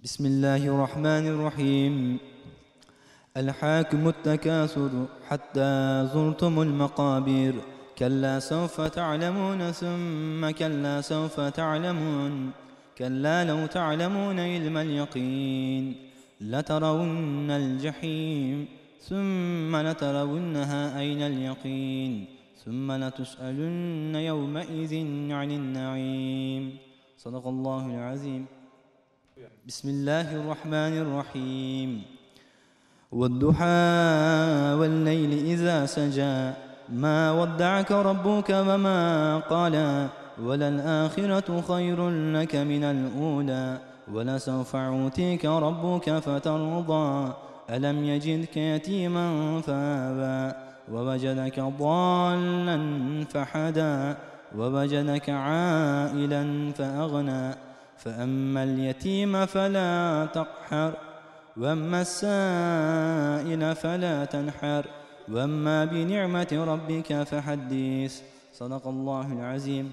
بسم الله الرحمن الرحيم ألهاكم التكاثر حتى زرتم المقابر كلا سوف تعلمون ثم كلا سوف تعلمون كلا لو تعلمون علم اليقين لترون الجحيم ثم لترونها أين اليقين ثم لتسألن يومئذ عن النعيم صدق الله العظيم بسم الله الرحمن الرحيم والضحى والليل إذا سجى ما ودعك ربك وما قلى وللآخرة خير لك من الأولى ولسوف يعطيك ربك فترضى ألم يجدك يتيما فآوى ووجدك ضالا فحدى ووجدك عائلا فأغنى فأما اليتيم فلا تقهر وأما السائل فلا تنحر وأما بنعمة ربك فحدث صدق الله العظيم.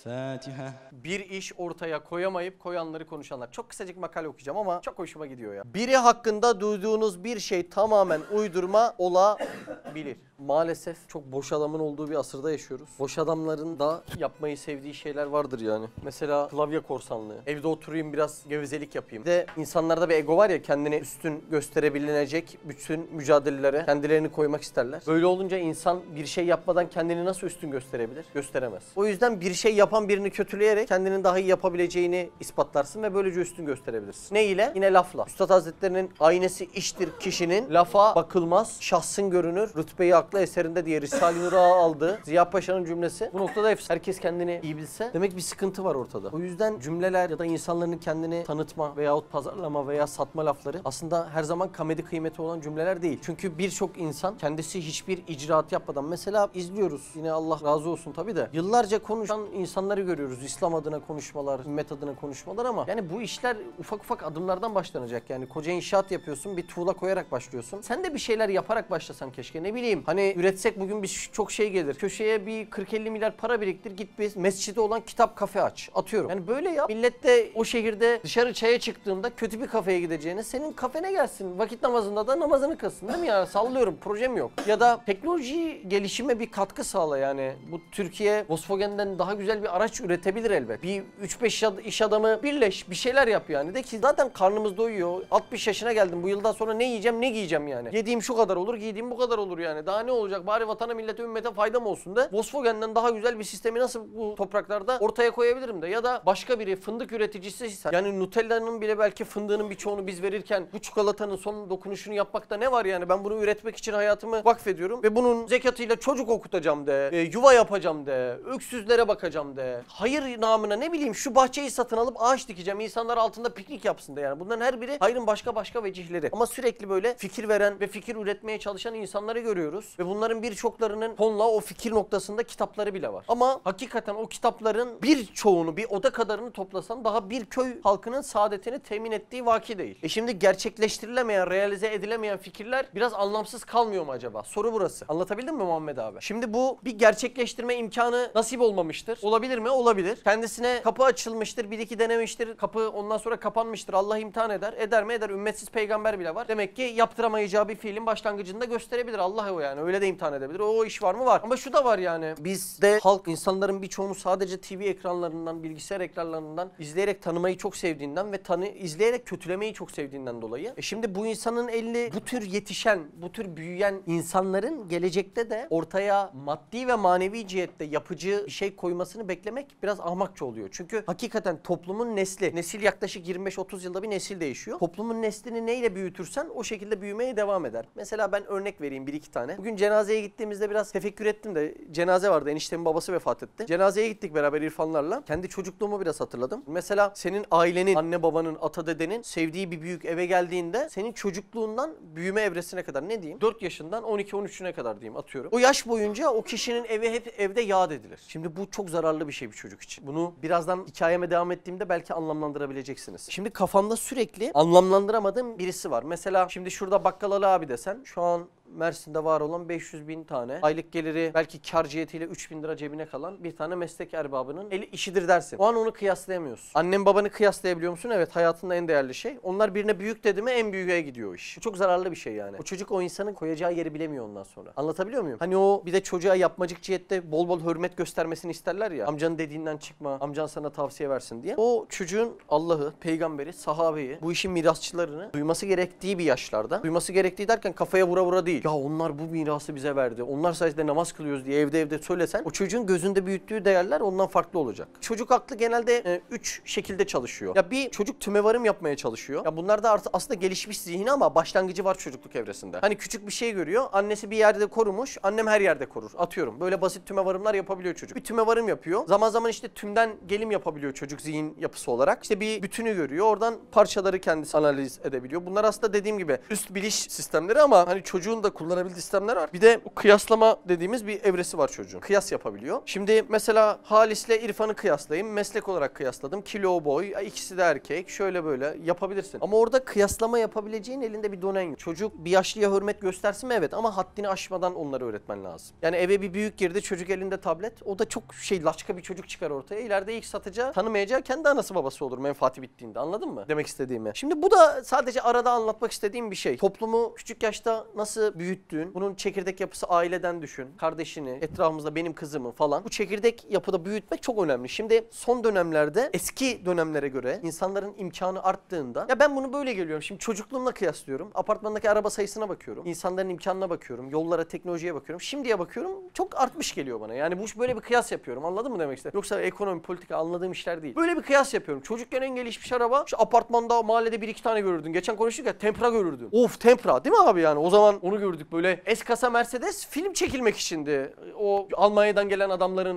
Fatiha. Bir iş ortaya koyamayıp koyanları konuşanlar. Çok kısacık makale okuyacağım ama çok hoşuma gidiyor ya. Biri hakkında duyduğunuz bir şey tamamen uydurma olabilir. Maalesef çok boş adamın olduğu bir asırda yaşıyoruz. Boş adamların da yapmayı sevdiği şeyler vardır yani. Mesela klavye korsanlığı. Evde oturayım biraz gevezelik yapayım. Bir de insanlarda bir ego var ya, kendini üstün gösterebilecek bütün mücadelelere kendilerini koymak isterler. Böyle olunca insan bir şey yapmadan kendini nasıl üstün gösterebilir? Gösteremez. O yüzden bir şey yapan birini kötüleyerek kendinin daha iyi yapabileceğini ispatlarsın ve böylece üstün gösterebilirsin. Ne ile? Yine lafla. Üstad Hazretleri'nin aynesi iştir kişinin, lafa bakılmaz, şahsın görünür, rütbeyi aklı eserinde diye Risale-i Nur'a aldığı Ziya Paşa'nın cümlesi. Bu noktada herkes kendini iyi bilse demek bir sıkıntı var ortada. O yüzden cümleler ya da insanların kendini tanıtma veyahut pazarlama veya satma lafları aslında her zaman komedi kıymeti olan cümleler değil. Çünkü birçok insan kendisi hiçbir icraat yapmadan, mesela izliyoruz, yine Allah razı olsun tabii de, yıllarca konuşan insanları görüyoruz. İslam adına konuşmalar, ümmet adına konuşmalar, ama yani bu işler ufak ufak adımlardan başlanacak. Yani koca inşaat yapıyorsun, bir tuğla koyarak başlıyorsun. Sen de bir şeyler yaparak başlasan keşke, ne bileyim. Hani üretsek bugün bir çok şey gelir. Köşeye bir 40-50 milyar para biriktir, git bir mescide olan kitap kafe aç. Atıyorum. Yani böyle yap. Millet de o şehirde dışarı çaya çıktığında kötü bir kafeye gideceğine senin kafene gelsin. Vakit namazında da namazını kılsın, değil mi yani? Sallıyorum, projem yok. Ya da teknoloji gelişime bir katkı sağla yani. Bu Türkiye Volkswagen'den daha güzel bir araç üretebilir elbet. Bir 3-5 iş adamı birleş, bir şeyler yap yani. De ki zaten karnımız doyuyor. 60 yaşına geldim. Bu yıldan sonra ne yiyeceğim, ne giyeceğim yani. Yediğim şu kadar olur, giydiğim bu kadar olur yani. Daha ne olacak? Bari vatana, millete, ümmete faydam olsun da Volkswagen'den daha güzel bir sistemi nasıl bu topraklarda ortaya koyabilirim de. Ya da başka biri fındık üreticisi, yani Nutella'nın bile belki fındığının birçoğunu biz verirken bu çikolatanın son dokunuşunu yapmakta ne var yani? Ben bunu üretmek için hayatımı vakfediyorum ve bunun zekatıyla çocuk okutacağım de, yuva yapacağım de, öksüzlere bakacağım de. Hayır namına ne bileyim şu bahçeyi satın alıp ağaç dikeceğim, insanlar altında piknik yapsın da yani. Bunların her biri hayrın başka vecihleri. Ama sürekli böyle fikir veren ve fikir üretmeye çalışan insanları görüyoruz. Ve bunların birçoklarının tonla o fikir noktasında kitapları bile var. Ama hakikaten o kitapların birçoğunu, bir oda kadarını toplasan daha bir köy halkının saadetini temin ettiği vaki değil. Şimdi gerçekleştirilemeyen, realize edilemeyen fikirler biraz anlamsız kalmıyor mu acaba? Soru burası. Anlatabildim mi Muhammed abi? Şimdi bu bir gerçekleştirme imkanı nasip olmamıştır. Olabilir mi? Olabilir. Kendisine kapı açılmıştır, bir iki denemiştir, kapı ondan sonra kapanmıştır. Allah imtihan eder. Eder mi? Eder. Ümmetsiz peygamber bile var. Demek ki yaptıramayacağı bir fiilin başlangıcında gösterebilir. Allah o yani. Öyle de imtihan edebilir. O iş var mı? Var. Ama şu da var yani. Bizde halk, insanların birçoğunu sadece TV ekranlarından, bilgisayar ekranlarından izleyerek tanımayı çok sevdiğinden ve izleyerek kötülemeyi çok sevdiğinden dolayı. Şimdi bu insanın eli bu tür yetişen, bu tür büyüyen insanların gelecekte de ortaya maddi ve manevi cihette yapıcı bir şey koymasını beklemek biraz ahmakça oluyor. Çünkü hakikaten toplumun nesil yaklaşık 25-30 yılda bir nesil değişiyor. Toplumun neslini neyle büyütürsen o şekilde büyümeye devam eder. Mesela ben örnek vereyim bir iki tane. Bugün cenazeye gittiğimizde biraz tefekkür ettim de, cenaze vardı, eniştemin babası vefat etti. Cenazeye gittik beraber İrfanlarla. Kendi çocukluğumu biraz hatırladım. Mesela senin ailenin, anne babanın, ata dedenin sevdiği bir büyük eve geldiğinde senin çocukluğundan büyüme evresine kadar, ne diyeyim, 4 yaşından 12-13'üne kadar diyeyim, atıyorum. O yaş boyunca o kişinin evi hep evde yad edilir. Şimdi bu çok zararlı bir şey bir çocuk için. Bunu birazdan hikayeme devam ettiğimde belki anlamlandırabileceksiniz. Şimdi kafamda sürekli anlamlandıramadığım birisi var. Mesela şimdi şurada Bakkal Ali abi desen, şu an Mersin'de var olan 500.000 tane aylık geliri belki kar cihetiyle 3.000 lira cebine kalan bir tane meslek erbabının eli işidir dersin. O an onu kıyaslayamıyorsun. Annen babanı kıyaslayabiliyor musun? Evet, hayatında en değerli şey. Onlar birine büyük dedi mi en büyüğe gidiyor o iş. Bu çok zararlı bir şey yani. O çocuk o insanın koyacağı yeri bilemiyor ondan sonra. Anlatabiliyor muyum? Hani o bir de çocuğa yapmacık cihette bol bol hürmet göstermesini isterler ya. Amcanın dediğinden çıkma, amcan sana tavsiye versin diye. O çocuğun Allah'ı, peygamberi, sahabeyi, bu işin mirasçılarını duyması gerektiği bir yaşlarda. Duyması gerektiği derken kafaya vura vura değil. Ya onlar bu mirası bize verdi. Onlar sayesinde namaz kılıyoruz diye evde söylesen o çocuğun gözünde büyüttüğü değerler ondan farklı olacak. Çocuk aklı genelde 3 şekilde çalışıyor. Ya bir çocuk tümevarım yapmaya çalışıyor. Ya bunlar da aslında gelişmiş zihni ama başlangıcı var çocukluk evresinde. Hani küçük bir şey görüyor. Annesi bir yerde korumuş. Annem her yerde korur. Atıyorum. Böyle basit tümevarımlar yapabiliyor çocuk. Bir tümevarım yapıyor. Zaman zaman işte tümden gelim yapabiliyor çocuk zihin yapısı olarak. İşte bir bütünü görüyor. Oradan parçaları kendisi analiz edebiliyor. Bunlar aslında dediğim gibi üst biliş sistemleri ama hani çocuğun da kullanabildiği sistemler var. Bir de kıyaslama dediğimiz bir evresi var çocuğun. Kıyas yapabiliyor. Şimdi mesela Halis'le İrfan'ı kıyaslayayım. Meslek olarak kıyasladım. Kilo, boy, ikisi de erkek. Şöyle böyle yapabilirsin. Ama orada kıyaslama yapabileceğin elinde bir donen yok. Çocuk bir yaşlıya hürmet göstersin mi? Evet, ama haddini aşmadan onları öğretmen lazım. Yani eve bir büyük girdi, çocuk elinde tablet. O da çok laçka bir çocuk çıkar ortaya. İleride ilk satacağı, tanımayacağı kendi anası babası olur menfaati bittiğinde. Anladın mı demek istediğimi? Şimdi bu da sadece arada anlatmak istediğim bir şey. Toplumu küçük yaşta nasıl büyüttüğün, bunun çekirdek yapısı aileden düşün. Kardeşini, etrafımızda benim kızımı falan. Bu çekirdek yapıda büyütmek çok önemli. Şimdi son dönemlerde eski dönemlere göre insanların imkanı arttığında ya ben bunu böyle geliyorum. Şimdi çocukluğumla kıyaslıyorum. Apartmandaki araba sayısına bakıyorum. İnsanların imkanına bakıyorum. Yollara, teknolojiye bakıyorum. Şimdiye bakıyorum. Çok artmış geliyor bana. Yani bu böyle bir kıyas yapıyorum. Anladın mı demek istedim? Yoksa ekonomi, politika anladığım işler değil. Böyle bir kıyas yapıyorum. Çocukken en gelişmiş araba şu apartmanda, mahallede bir iki tane görürdün. Geçen konuştuk ya, Tempra görürdün. Of, Tempra değil mi abi yani? O zaman onu gördük böyle. S-kasa Mercedes film çekilmek içindi. O Almanya'dan gelen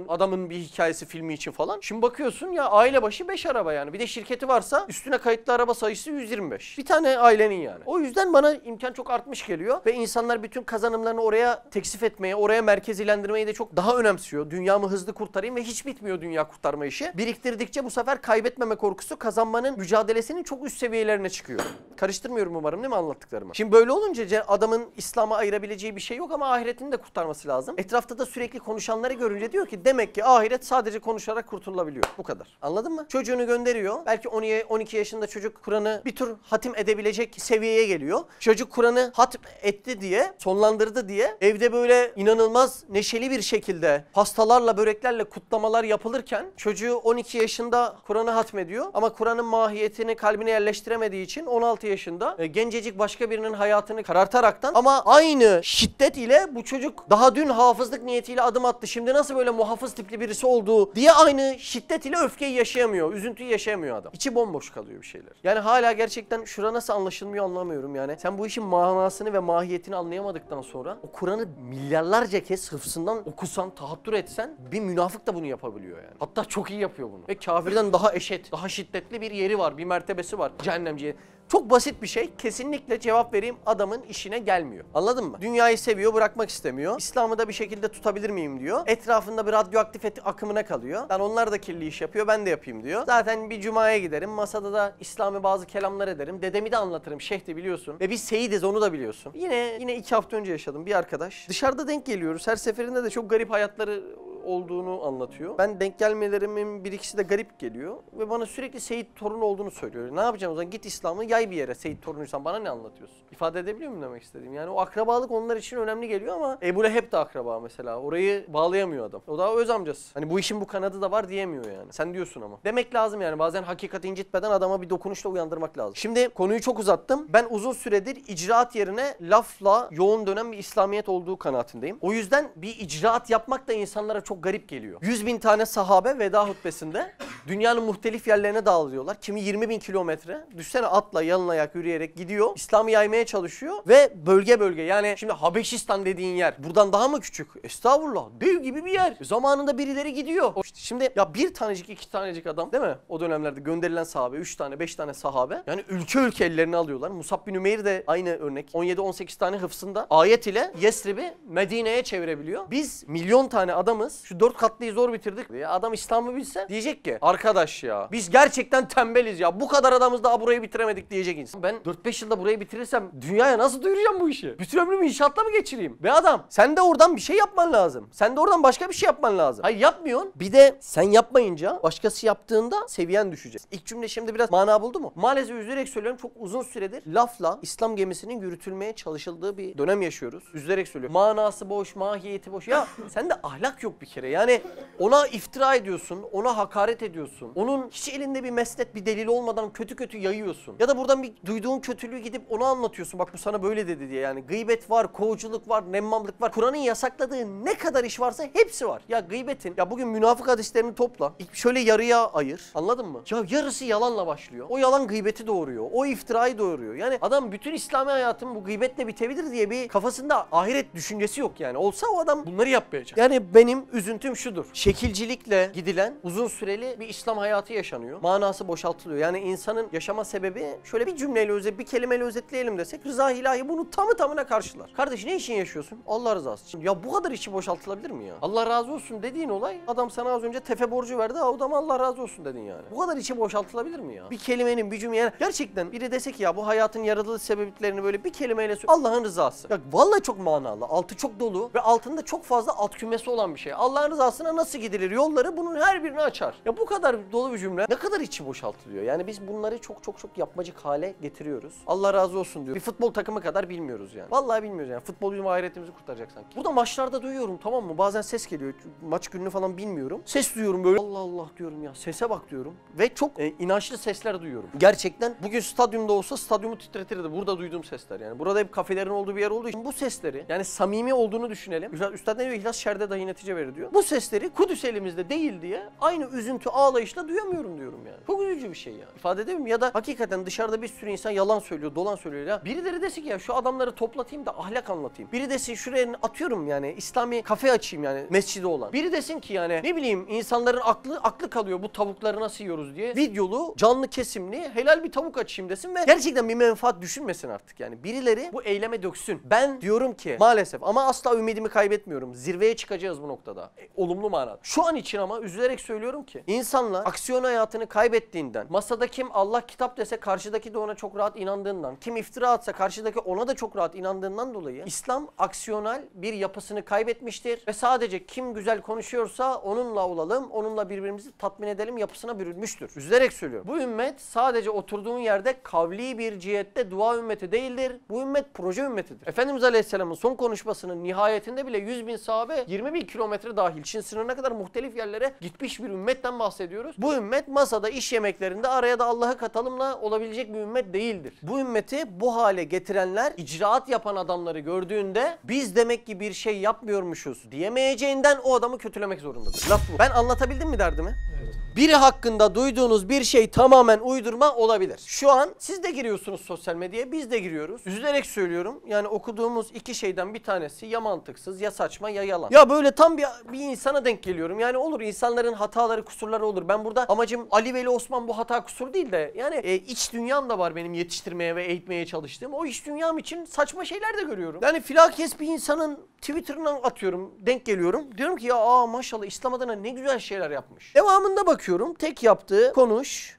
adamın bir hikayesi filmi için falan. Şimdi bakıyorsun ya aile başı 5 araba yani. Bir de şirketi varsa üstüne kayıtlı araba sayısı 125. Bir tane ailenin yani. O yüzden bana imkan çok artmış geliyor ve insanlar bütün kazanımlarını oraya teksif etmeye, oraya merkezilendirmeyi de çok daha önemsiyor. Dünyamı hızlı kurtarayım ve hiç bitmiyor dünya kurtarma işi. Biriktirdikçe bu sefer kaybetmeme korkusu kazanmanın mücadelesinin çok üst seviyelerine çıkıyor. Karıştırmıyorum umarım değil mi anlattıklarımı? Şimdi böyle olunca adamın İslam'a ayırabileceği bir şey yok ama ahiretini de kurtarması lazım. Etrafta da sürekli konuşanları görünce diyor ki demek ki ahiret sadece konuşarak kurtulabiliyor. Bu kadar. Anladın mı? Çocuğunu gönderiyor. Belki 12 yaşında çocuk Kur'an'ı bir tür hatim edebilecek seviyeye geliyor. Çocuk Kur'an'ı hatim etti diye, sonlandırdı diye evde böyle inanılmaz neşeli bir şekilde pastalarla, böreklerle kutlamalar yapılırken çocuğu 12 yaşında Kur'an'ı hatmediyor ama Kur'an'ın mahiyetini kalbine yerleştiremediği için 16 yaşında gencecik başka birinin hayatını karartaraktan ama aynı şiddet ile bu çocuk daha dün hafızlık niyetiyle adım attı. Şimdi nasıl böyle muhafız tipli birisi olduğu diye aynı şiddet ile öfkeyi yaşayamıyor. Üzüntüyü yaşayamıyor adam. İçi bomboş kalıyor bir şeyler. Yani hala gerçekten şura nasıl anlaşılmıyor anlamıyorum yani. Sen bu işin manasını ve mahiyetini anlayamadıktan sonra o Kur'an'ı milyarlarca kez hıfzından okusan, tahattür etsen bir münafık da bunu yapabiliyor yani. Hatta çok iyi yapıyor bunu. Ve kafirden daha eşit, daha şiddetli bir yeri var, bir mertebesi var. Cehennemciye. Çok basit bir şey. Kesinlikle cevap vereyim adamın işine gelmiyor. Anladın mı? Dünyayı seviyor, bırakmak istemiyor. İslam'ı da bir şekilde tutabilir miyim diyor. Etrafında bir radyoaktif akımına kalıyor. Yani onlar da kirli iş yapıyor, ben de yapayım diyor. Zaten bir cumaya giderim. Masada da İslami bazı kelamlar ederim. Dedemi de anlatırım. Şeyh de biliyorsun. Ve biz seyidiz, onu da biliyorsun. Yine 2 hafta önce yaşadım bir arkadaş. Dışarıda denk geliyoruz. Her seferinde de çok garip hayatları olduğunu anlatıyor. Ben denk gelmelerimin bir ikisi de garip geliyor ve bana sürekli Seyit torunu olduğunu söylüyor. Ne yapacağım o zaman? Git İslam'ı yay bir yere. Seyit torunuysan bana ne anlatıyorsun? İfade edebiliyor muyum demek istediğim? Yani o akrabalık onlar için önemli geliyor ama Ebu Leheb de akraba mesela. Orayı bağlayamıyor adam. O da öz amcası. Hani bu işin bu kanadı da var diyemiyor yani. Sen diyorsun ama. Demek lazım yani. Bazen hakikati incitmeden adama bir dokunuşla uyandırmak lazım. Şimdi konuyu çok uzattım. Ben uzun süredir icraat yerine lafla yoğun dönen bir İslamiyet olduğu kanaatindeyim. O yüzden bir icraat yapmak da insanlara çok garip geliyor. 100.000 tane sahabe veda hutbesinde dünyanın muhtelif yerlerine dağılıyorlar. Kimi 20.000 kilometre. Düşsene atla, yalın ayak yürüyerek gidiyor. İslam'ı yaymaya çalışıyor ve bölge bölge. Yani şimdi Habeşistan dediğin yer buradan daha mı küçük? Estağfurullah. Dev gibi bir yer. Zamanında birileri gidiyor. İşte şimdi ya bir tanecik, 2 tanecik adam değil mi? O dönemlerde gönderilen sahabe, 3 tane, 5 tane sahabe. Yani ülke ellerine alıyorlar. Musab bin Ümeyr de aynı örnek. 17-18 tane hıfzında ayet ile Yesrib'i Medine'ye çevirebiliyor. Biz milyon tane adamız. Şu 4 katlıyı zor bitirdik. Ya adam İslam'ı bilse diyecek ki Arkadaş ya biz gerçekten tembeliz ya. Bu kadar adamız daha burayı bitiremedik diyecek insan. Ben 4-5 yılda burayı bitirirsem dünyaya nasıl duyuracağım bu işi? Bütün ömrümü inşaatla mı geçireyim? Be adam sen de oradan bir şey yapman lazım. Sen de oradan başka bir şey yapman lazım. Hayır yapmıyorsun. Bir de sen yapmayınca başkası yaptığında seviyen düşecek. İlk cümle şimdi biraz mana buldu mu? Maalesef üzülerek söylüyorum çok uzun süredir lafla İslam gemisinin yürütülmeye çalışıldığı bir dönem yaşıyoruz. Üzülerek söylüyorum. Manası boş, mahiyeti boş. Ya sende ahlak yok bir kere. Yani ona iftira ediyorsun, ona hakaret ediyorsun. Onun hiç elinde bir mesnet, bir delil olmadan kötü kötü yayıyorsun. Ya da buradan bir duyduğun kötülüğü gidip ona anlatıyorsun. Bak bu sana böyle dedi diye. Yani gıybet var, kovuculuk var, nemmamlık var. Kur'an'ın yasakladığı ne kadar iş varsa hepsi var. Ya gıybetin, ya bugün münafık hadislerini topla. Şöyle yarıya ayır. Anladın mı? Ya yarısı yalanla başlıyor. O yalan gıybeti doğuruyor. O iftirayı doğuruyor. Yani adam bütün İslami hayatım bu gıybetle bitebilir diye bir kafasında ahiret düşüncesi yok yani. Olsa o adam bunları yapmayacak. Yani benim üzüntüm şudur. Şekilcilikle gidilen uzun süreli bir İslam hayatı yaşanıyor. Manası boşaltılıyor. Yani insanın yaşama sebebi şöyle bir cümleyle bir kelimeyle özetleyelim desek rıza ilahi bunu tamına karşılar. Kardeş ne için yaşıyorsun? Allah rızası için. Ya bu kadar içi boşaltılabilir mi ya? Allah razı olsun dediğin olay adam sana az önce tefe borcu verdi. O adam Allah razı olsun dedin yani. Bu kadar içi boşaltılabilir mi ya? Bir kelimenin bir cümle yani gerçekten biri desek ya bu hayatın yaratılış sebeplerini böyle bir kelimeyle söyle. Allah'ın rızası. Ya vallahi çok manalı. Altı çok dolu ve altında çok fazla alt kümesi olan bir şey. Allah'ın rızasına nasıl gidilir? Yolları bunun her birini açar. Ya bu kadar dolu bir cümle ne kadar içi boşaltılıyor. Yani biz bunları çok yapmacık hale getiriyoruz. Allah razı olsun diyor. Bir futbol takımı kadar bilmiyoruz yani. Vallahi bilmiyoruz yani. Futbol bizim ahiretimizi kurtaracak sanki. Burada maçlarda duyuyorum tamam mı? Bazen ses geliyor. Maç gününü falan bilmiyorum. Ses duyuyorum böyle. Allah Allah diyorum ya. Sese bak diyorum. Ve çok inançlı sesler duyuyorum. Gerçekten bugün stadyumda olsa stadyumu titretirdi. Burada duyduğum sesler yani. Burada hep kafelerin olduğu bir yer olduğu için bu sesleri yani samimi olduğunu düşünelim. Üstad ne diyor? İhlas şerde dahi netice verir diyor. Bu sesleri Kudüs elimizde değil diye aynı üzüntü ağlayışla duyamıyorum diyorum yani. Çok üzücü bir şey ya. İfade edeyim mi? Ya da hakikaten dışarıda bir sürü insan yalan söylüyor, dolan söylüyor ya. Birileri desin ki ya şu adamları toplatayım da ahlak anlatayım. Biri desin şuraya atıyorum yani İslami kafe açayım yani mescidi olan. Biri desin ki yani ne bileyim insanların aklı kalıyor bu tavukları nasıl yiyoruz diye. Videolu, canlı kesimli, helal bir tavuk açayım desin ve gerçekten bir menfaat düşünmesin artık yani. Birileri bu eyleme döksün. Ben diyorum ki maalesef ama asla ümidimi kaybetmiyorum. Zirveye çıkacağız bu noktada. Olumlu manada. Şu an için ama üzülerek söylüyorum ki insanlar aksiyon hayatını kaybettiğinden, masada kim Allah kitap dese karşıdaki de ona çok rahat inandığından, kim iftira atsa karşıdaki ona da çok rahat inandığından dolayı İslam aksiyonel bir yapısını kaybetmiştir ve sadece kim güzel konuşuyorsa onunla olalım, onunla birbirimizi tatmin edelim yapısına bürünmüştür. Üzülerek söylüyorum. Bu ümmet sadece oturduğun yerde kavli bir cihette dua ümmeti değildir. Bu ümmet proje ümmetidir. Efendimiz Aleyhisselam'ın son konuşmasının nihayetinde bile 100.000 sahabe 20.000 kilometre dahil Çin sınırına kadar muhtelif yerlere gitmiş bir ümmetten bahsediyoruz. Bu ümmet masada iş yemeklerinde araya da Allah'ı katalımla olabilecek bir ümmet değildir. Bu ümmeti bu hale getirenler icraat yapan adamları gördüğünde biz demek ki bir şey yapmıyormuşuz diyemeyeceğinden o adamı kötülemek zorundadır. Laf bu. Ben anlatabildim mi derdimi? Evet. Biri hakkında duyduğunuz bir şey tamamen uydurma olabilir. Şu an siz de giriyorsunuz sosyal medyaya, biz de giriyoruz. Üzülerek söylüyorum. Yani okuduğumuz iki şeyden bir tanesi ya mantıksız, ya saçma, ya yalan. Ya böyle tam bir insana denk geliyorum. Yani olur insanların hataları, kusurları olur. Ben burada amacım Ali Veli Osman bu hata kusur değil de yani iç dünyam da var benim yetiştirmeye ve eğitmeye çalıştığım. O iç dünyam için saçma şeyler de görüyorum. Yani filakes bir insanın Twitter'ından atıyorum, denk geliyorum. Diyorum ki ya maşallah İslam adına ne güzel şeyler yapmış. Devamında bakıyorum tek yaptığı konuş,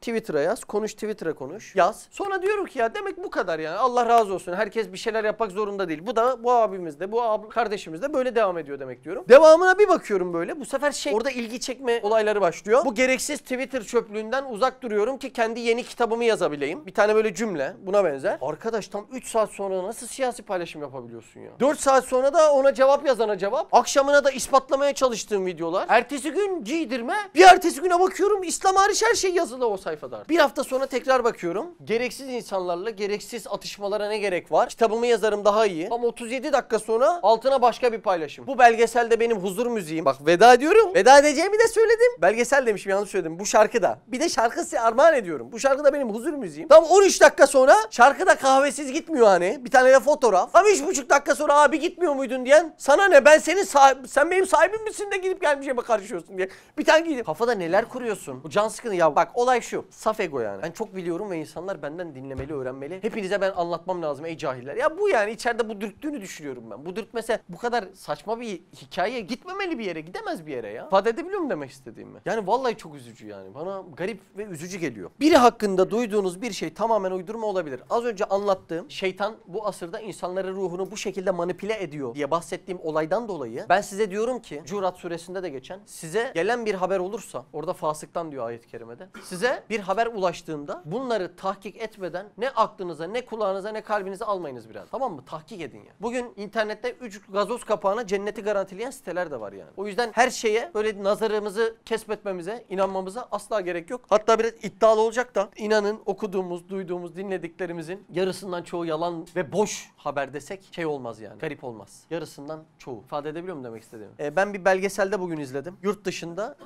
Twitter'a yaz, konuş Twitter'a konuş, yaz. Sonra diyorum ki ya demek bu kadar yani. Allah razı olsun. Herkes bir şeyler yapmak zorunda değil. Bu abimiz de, kardeşimiz de böyle devam ediyor demek diyorum. Devamına bir bakıyorum böyle. Bu sefer orada ilgi çekme olayları başlıyor. Bu gereksiz Twitter çöplüğünden uzak duruyorum ki kendi yeni kitabımı yazabileyim. Bir tane böyle cümle buna benzer. Arkadaş tam 3 saat sonra nasıl siyasi paylaşım yapabiliyorsun ya? 4 saat sonra da ona cevap yazana cevap. Akşamına da ispatlamaya çalıştığım videolar. Ertesi gün giydirme. Bir ertesi güne bakıyorum İslam hariç her şey yazılı o sayfada. Bir hafta sonra tekrar bakıyorum. Gereksiz insanlarla gereksiz atışmalara ne gerek var? Kitabımı yazarım daha iyi. Ama 37 dakika sonra altına başka bir paylaşım. Bu belgeselde benim huzur müziğim. Bak veda ediyorum. Veda edeceğimi de söyledim. Belgesel demişim yanlış söyledim. Bu şarkıda. Bir de şarkısı armağan ediyorum. Bu şarkıda benim huzur müziğim. Tam 13 dakika sonra şarkıda kahvesiz gitmiyor hani. Bir tane de fotoğraf. Ama 3,5 dakika sonra abi gitmiyor muydun diyen sana ne ben senin sen benim sahibim misin de gidip gelmişime karışıyorsun diye. Bir tane gidip kafada neler kuruyorsun? Bu can sıkını ya bak olay şu. Saf ego yani. Ben çok biliyorum ve insanlar benden dinlemeli, öğrenmeli. Hepinize ben anlatmam lazım ey cahiller. Ya bu yani içeride bu dürttüğünü düşünüyorum ben. Bu dürtmese bu kadar saçma bir hikaye gitmemeli bir yere. Gidemez bir yere ya. İfade edebiliyor muyum demek istediğimi? Yani vallahi çok üzücü yani. Bana garip ve üzücü geliyor. Biri hakkında duyduğunuz bir şey tamamen uydurma olabilir. Az önce anlattığım şeytan bu asırda insanların ruhunu bu şekilde manipüle ediyor diye bahsettiğim olaydan dolayı ben size diyorum ki Curat suresinde de geçen size gelen bir haber olursa orada fasıktan diyor ayet-i kerimede. Size bir haber ulaştığında bunları tahkik etmeden ne aklınıza ne kulağınıza ne kalbinize almayınız biraz. Tamam mı? Tahkik edin ya. Bugün internette 3 gazoz kapağına cenneti garantileyen siteler de var yani. O yüzden her şeye böyle nazarımızı kesbetmemize, inanmamıza asla gerek yok. Hatta biraz iddialı olacak da inanın okuduğumuz, duyduğumuz, dinlediklerimizin yarısından çoğu yalan ve boş haber desek şey olmaz yani. Garip olmaz. Yarısından çoğu. İfade edebiliyor muyum demek istediğimi? Ben bir belgeselde bugün izledim. Yurt dışında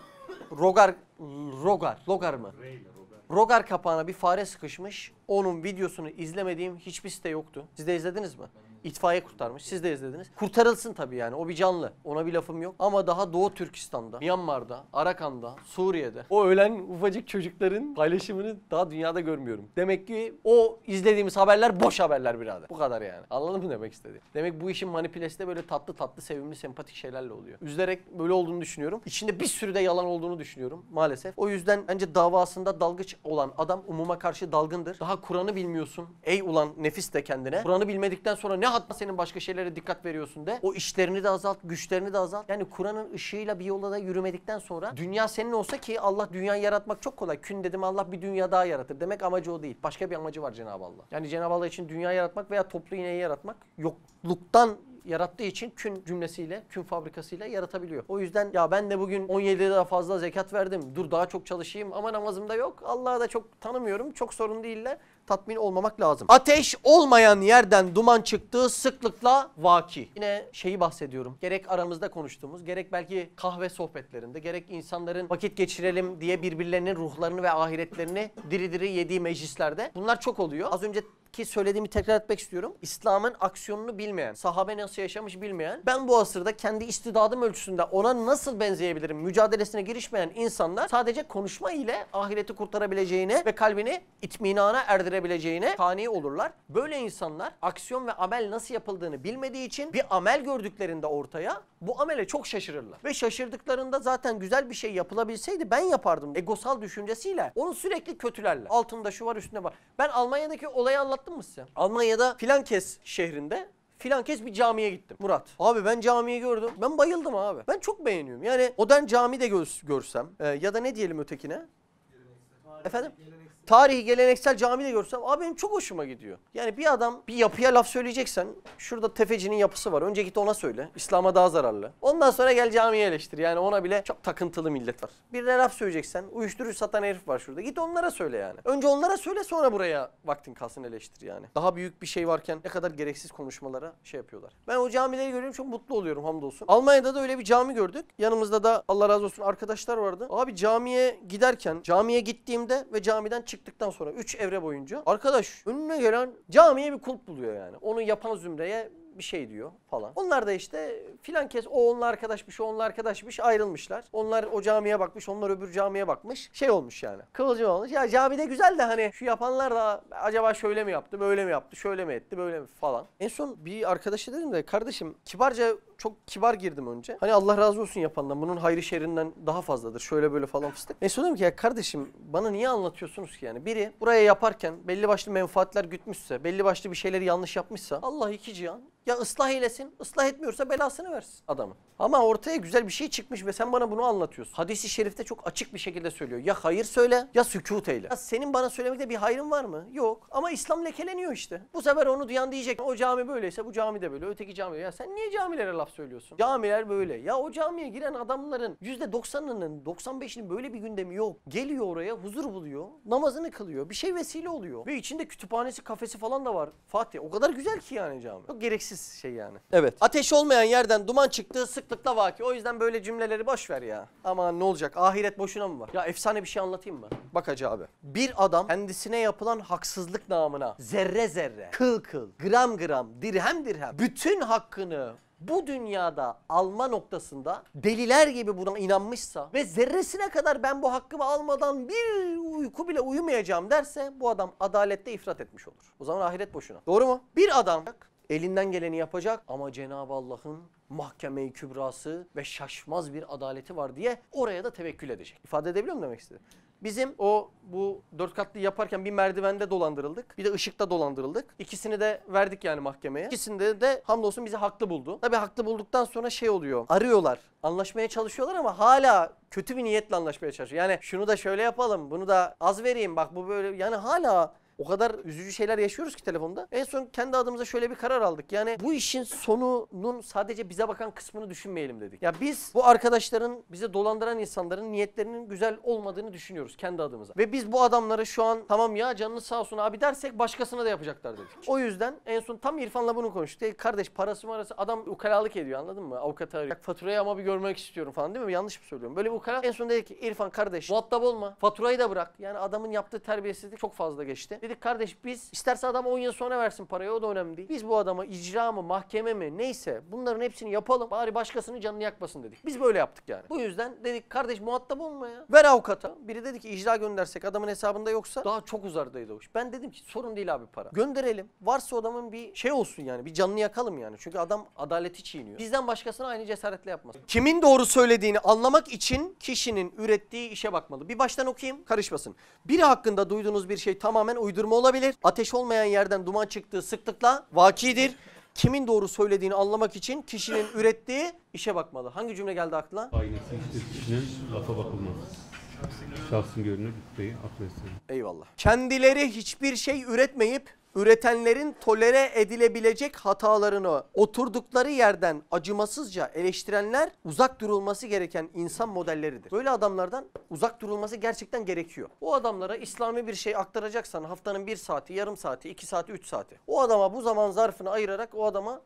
Rogar mı? Rogar kapağına bir fare sıkışmış. Onun videosunu izlemediğim hiçbir site yoktu. Siz de izlediniz mi? İtfaiye kurtarmış. Siz de izlediniz. Kurtarılsın tabii yani. O bir canlı. Ona bir lafım yok. Ama daha Doğu Türkistan'da, Myanmar'da, Arakan'da, Suriye'de o ölen ufacık çocukların paylaşımını daha dünyada görmüyorum. Demek ki o izlediğimiz haberler boş haberler birader. Bu kadar yani. Anladın mı demek istediğim? Demek bu işin manipülesi de böyle tatlı tatlı, sevimli, sempatik şeylerle oluyor. Üzülerek böyle olduğunu düşünüyorum. İçinde bir sürü de yalan olduğunu düşünüyorum maalesef. O yüzden bence davasında dalgıç olan adam umuma karşı dalgındır. Daha Kur'an'ı bilmiyorsun. Ey ulan nefis de kendine. Kur'an'ı bilmedikten sonra ne hatta senin başka şeylere dikkat veriyorsun de. O işlerini de azalt, güçlerini de azalt. Yani Kur'an'ın ışığıyla bir yolda da yürümedikten sonra dünya senin olsa ki Allah dünyayı yaratmak çok kolay. Kün dedim Allah bir dünya daha yaratır. Demek amacı o değil. Başka bir amacı var Cenab-ı Allah. Yani Cenab-ı Allah için dünya yaratmak veya toplu iğneyi yaratmak yokluktan yarattığı için kün cümlesiyle, kün fabrikasıyla yaratabiliyor. O yüzden ya ben de bugün 17'de daha fazla zekat verdim. Dur daha çok çalışayım ama namazımda yok. Allah'ı da çok tanımıyorum. Çok sorun değiller. Tatmin olmamak lazım. Ateş olmayan yerden duman çıktığı sıklıkla vaki. Yine şeyi bahsediyorum. Gerek aramızda konuştuğumuz, gerek belki kahve sohbetlerinde, gerek insanların vakit geçirelim diye birbirlerinin ruhlarını ve ahiretlerini diri diri yediği meclislerde. Bunlar çok oluyor. Az önce ki söylediğimi tekrar etmek istiyorum. İslam'ın aksiyonunu bilmeyen, sahabe nasıl yaşamış bilmeyen, ben bu asırda kendi istidadım ölçüsünde ona nasıl benzeyebilirim mücadelesine girişmeyen insanlar sadece konuşma ile ahireti kurtarabileceğine ve kalbini itminana erdirebileceğine kani olurlar. Böyle insanlar aksiyon ve amel nasıl yapıldığını bilmediği için bir amel gördüklerinde ortaya bu amele çok şaşırırlar. Ve şaşırdıklarında zaten güzel bir şey yapılabilseydi ben yapardım egosal düşüncesiyle onu sürekli kötülerler. Altında şu var üstünde var. Ben Almanya'daki olayı anlattım mı size? Almanya'da Filankes şehrinde Filankes bir camiye gittim. Murat. Abi ben camiyi gördüm. Ben bayıldım abi. Ben çok beğeniyorum. Yani modern cami de görsem ya da ne diyelim ötekine? Efendim? Tarihi geleneksel cami de görsem abi benim çok hoşuma gidiyor. Yani bir adam bir yapıya laf söyleyeceksen şurada tefecinin yapısı var. Önce git ona söyle. İslam'a daha zararlı. Ondan sonra gel camiyi eleştir. Yani ona bile çok takıntılı millet var. Birine laf söyleyeceksen uyuşturucu satan herif var şurada. Git onlara söyle yani. Önce onlara söyle sonra buraya vaktin kalsın eleştir yani. Daha büyük bir şey varken ne kadar gereksiz konuşmalara şey yapıyorlar. Ben o camileri görüyorum çok mutlu oluyorum hamdolsun. Almanya'da da öyle bir cami gördük. Yanımızda da Allah razı olsun arkadaşlar vardı. Abi camiye giderken camiye gittiğimde ve camiden çıktıktan sonra 3 evre boyunca arkadaş önüne gelen camiye bir kulp buluyor yani. Onu yapan zümreye bir şey diyor falan. Onlar da işte filan kez o onunla arkadaşmış, o onunla arkadaşmış ayrılmışlar. Onlar o camiye bakmış, onlar öbür camiye bakmış. Şey olmuş yani. Kıvılcım olmuş. Ya camide güzel de hani şu yapanlar da acaba şöyle mi yaptı, böyle mi yaptı, şöyle mi etti, böyle mi falan. En son bir arkadaşa dedim de kardeşim kibarca çok kibar girdim önce. Hani Allah razı olsun yapandan. Bunun hayrı şerrinden daha fazladır. Şöyle böyle falan fıstık. En son dedim ki ya kardeşim bana niye anlatıyorsunuz ki yani? Biri buraya yaparken belli başlı menfaatler gütmüşse, belli başlı bir şeyleri yanlış yapmışsa Allah iki cihan ya ıslah eylesin, ıslah etmiyorsa belasını versin adamın. Ama ortaya güzel bir şey çıkmış ve sen bana bunu anlatıyorsun. Hadis-i şerifte çok açık bir şekilde söylüyor. Ya hayır söyle ya sükût eyle. Ya senin bana söylemekte bir hayrın var mı? Yok. Ama İslam lekeleniyor işte. Bu sefer onu duyan diyecek o cami böyleyse bu cami de böyle, öteki cami. Ya sen niye camilere laf söylüyorsun? Camiler böyle. Ya o camiye giren adamların %90'ının, 95'inin böyle bir gündemi yok. Geliyor oraya, huzur buluyor, namazını kılıyor. Bir şey vesile oluyor. Ve içinde kütüphanesi, kafesi falan da var. Fatih o kadar güzel ki yani cami. Çok gereksiz şey yani. Evet. Ateş olmayan yerden duman çıktığı sıklıkla vaki. O yüzden böyle cümleleri boş ver ya. Aman ne olacak? Ahiret boşuna mı var? Ya efsane bir şey anlatayım mı? Bak Hacı abi. Bir adam kendisine yapılan haksızlık namına zerre zerre, kıl kıl, gram gram, dirhem dirhem bütün hakkını bu dünyada alma noktasında deliler gibi buna inanmışsa ve zerresine kadar ben bu hakkımı almadan bir uyku bile uyumayacağım derse bu adam adalette ifrat etmiş olur. O zaman ahiret boşuna. Doğru mu? Bir adam elinden geleni yapacak ama Cenab-ı Allah'ın mahkeme-i kübrası ve şaşmaz bir adaleti var diye oraya da tevekkül edecek. İfade edebiliyor muyum demek istedim? Bizim bu 4 katlı yaparken bir merdivende dolandırıldık. Bir de ışıkta dolandırıldık. İkisini de verdik yani mahkemeye. İkisinde de hamdolsun bizi haklı buldu. Tabii haklı bulduktan sonra şey oluyor. Arıyorlar. Anlaşmaya çalışıyorlar ama hala kötü bir niyetle anlaşmaya çalışıyor. Yani şunu da şöyle yapalım. Bunu da az vereyim. Bak bu böyle. Yani hala o kadar üzücü şeyler yaşıyoruz ki telefonda. En son kendi adımıza şöyle bir karar aldık. Yani bu işin sonunun sadece bize bakan kısmını düşünmeyelim dedik. Ya biz bu arkadaşların, bize dolandıran insanların niyetlerinin güzel olmadığını düşünüyoruz kendi adımıza. Ve biz bu adamları şu an tamam ya canınız sağ olsun abi dersek başkasına da yapacaklar dedik. O yüzden en son tam İrfan'la bunu konuştuk. Dedi, kardeş parası marası adam ukalalık ediyor anladın mı? Avukatı arıyor. Faturayı ama bir görmek istiyorum falan değil mi? Yanlış mı söylüyorum? Böyle bir ukala en son dedi ki İrfan kardeş muhatap olma. Faturayı da bırak. Yani adamın yaptığı terbiyesizlik çok fazla geçti. Dedik kardeş biz isterse adam 10 yıl sonra versin parayı o da önemli değil. Biz bu adama icra mı mahkeme mi neyse bunların hepsini yapalım. Bari başkasının canını yakmasın dedik. Biz böyle yaptık yani. Bu yüzden dedik kardeş muhatap olma ya. Ver avukata. Biri dedi ki icra göndersek adamın hesabında yoksa daha çok uzardaydı o iş. Ben dedim ki sorun değil abi para. Gönderelim. Varsa adamın bir şey olsun yani. Bir canını yakalım yani. Çünkü adam adaleti çiğniyor. Bizden başkasına aynı cesaretle yapmaz. Kimin doğru söylediğini anlamak için kişinin ürettiği işe bakmalı. Bir baştan okuyayım karışmasın. Biri hakkında duyduğunuz bir şey tamamen uydurma olabilir. Ateş olmayan yerden duman çıktığı sıklıkla vakidir. Kimin doğru söylediğini anlamak için kişinin ürettiği işe bakmalı. Hangi cümle geldi aklına? Aynısı işte kişinin lafa bakılmaz. Şahsın görünür rütbeyi akıl etsin. Eyvallah. Kendileri hiçbir şey üretmeyip üretenlerin tolere edilebilecek hatalarını oturdukları yerden acımasızca eleştirenler uzak durulması gereken insan modelleridir. Böyle adamlardan uzak durulması gerçekten gerekiyor. O adamlara İslami bir şey aktaracaksan haftanın 1 saati, yarım saati, 2 saati, 3 saati. O adama bu zaman zarfını ayırarak o adama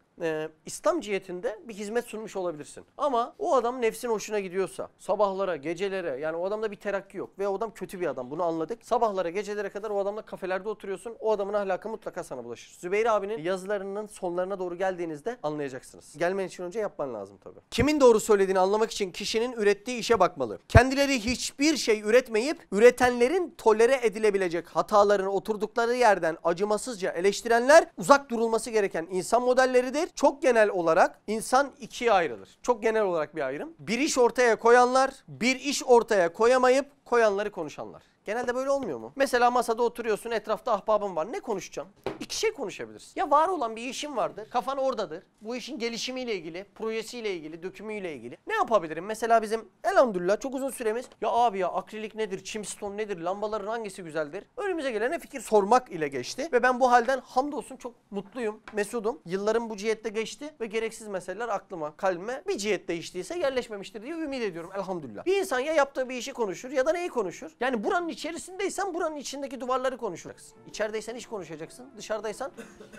İslam cihetinde bir hizmet sunmuş olabilirsin. Ama o adam nefsin hoşuna gidiyorsa sabahlara, gecelere yani o adamda bir terakki yok ve o adam kötü bir adam bunu anladık. Sabahlara, gecelere kadar o adamla kafelerde oturuyorsun. O adamın ahlakı mutlaka sana bulaşır. Zübeyir abinin yazılarının sonlarına doğru geldiğinizde anlayacaksınız. Gelmen için önce yapman lazım tabii. Kimin doğru söylediğini anlamak için kişinin ürettiği işe bakmalı. Kendileri hiçbir şey üretmeyip üretenlerin tolere edilebilecek hatalarını oturdukları yerden acımasızca eleştirenler uzak durulması gereken insan modelleridir. Çok genel olarak insan ikiye ayrılır. Çok genel olarak bir ayrım. Bir iş ortaya koyanlar, bir iş ortaya koyamayıp koyanları konuşanlar. Genelde böyle olmuyor mu? Mesela masada oturuyorsun, etrafta ahbabın var. Ne konuşacaksın? İki şey konuşabilirsin. Ya var olan bir işin vardır, kafan oradadır. Bu işin gelişimiyle ilgili, projesiyle ilgili, dökümüyle ilgili. Ne yapabilirim? Mesela bizim elhamdülillah çok uzun süremiz ya abi ya akrilik nedir, çimston nedir, lambaların hangisi güzeldir? Önümüze gelene fikir sormak ile geçti. Ve ben bu halden hamdolsun çok mutluyum, mesudum. Yıllarım bu cihette geçti ve gereksiz meseleler aklıma, kalbime bir cihet değiştiyse yerleşmemiştir diye ümit ediyorum elhamdülillah. Bir insan ya yaptığı bir işi konuşur ya da neyi konuşur? Yani buranın içerisindeysen buranın içindeki duvarları konuşacaksın. İçerideysen iş konuşacaksın. Dışarıdaysan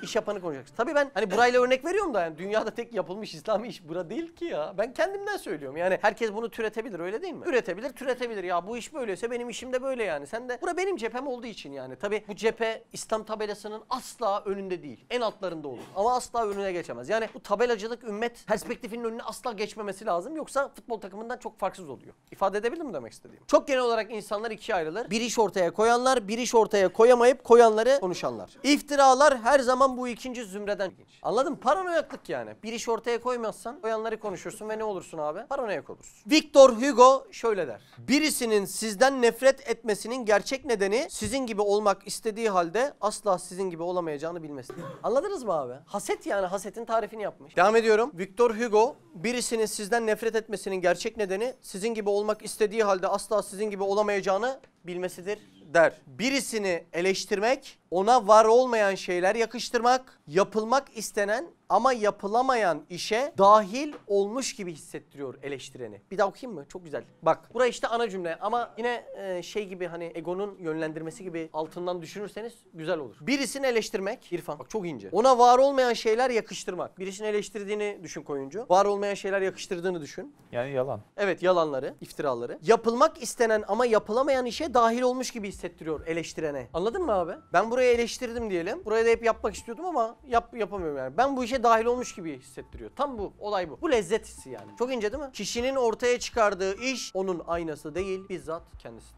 iş yapanı konuşacaksın. Tabii ben hani burayla örnek veriyorum da yani dünyada tek yapılmış İslami iş bura değil ki ya. Ben kendimden söylüyorum. Yani herkes bunu türetebilir öyle değil mi? Üretebilir, türetebilir. Ya bu iş böyleyse benim işim de böyle yani. Sen de bura benim cephem olduğu için yani. Tabii bu cephe İslam tabelasının asla önünde değil. En altlarında olur. Ama asla önüne geçemez. Yani bu tabelacılık ümmet perspektifinin önüne asla geçmemesi lazım. Yoksa futbol takımından çok farksız oluyor. İfade edebildim mi demek istediğim? Çok genel olarak insanlar ikiye ayrılır. Bir iş ortaya koyanlar, bir iş ortaya koyamayıp koyanları konuşanlar. İftiralar her zaman bu ikinci zümreden. Anladın mı? Paranoyaklık yani. Bir iş ortaya koymazsan koyanları konuşursun ve ne olursun abi? Paranoyak olursun. Victor Hugo şöyle der. Birisinin sizden nefret etmesinin gerçek nedeni sizin gibi olmak istediği halde asla sizin gibi olamayacağını bilmesidir. Anladınız mı abi? Haset yani hasetin tarifini yapmış. Devam ediyorum. Victor Hugo birisinin sizden nefret etmesinin gerçek nedeni sizin gibi olmak istediği halde asla sizin gibi olamayacağını bilmesidir der. Birisini eleştirmek, ona var olmayan şeyler yakıştırmak, yapılmak istenen ama yapılamayan işe dahil olmuş gibi hissettiriyor eleştireni. Bir daha okuyayım mı? Çok güzel. Bak burası işte ana cümle ama yine şey gibi hani egonun yönlendirmesi gibi altından düşünürseniz güzel olur. Birisini eleştirmek, İrfan bak çok ince. Ona var olmayan şeyler yakıştırmak. Birisini eleştirdiğini düşün koyuncu. Var olmayan şeyler yakıştırdığını düşün. Yani yalan. Evet yalanları, iftiraları. Yapılmak istenen ama yapılamayan işe dahil olmuş gibi hissettiriyor eleştirene. Anladın mı abi? Ben burayı burayı eleştirdim diyelim. Burayı da hep yapmak istiyordum ama yapamıyorum yani. Ben bu işe dahil olmuş gibi hissettiriyor. Tam bu. Olay bu. Bu lezzet hissi yani. Çok ince değil mi? Kişinin ortaya çıkardığı iş onun aynası değil, bizzat kendisi.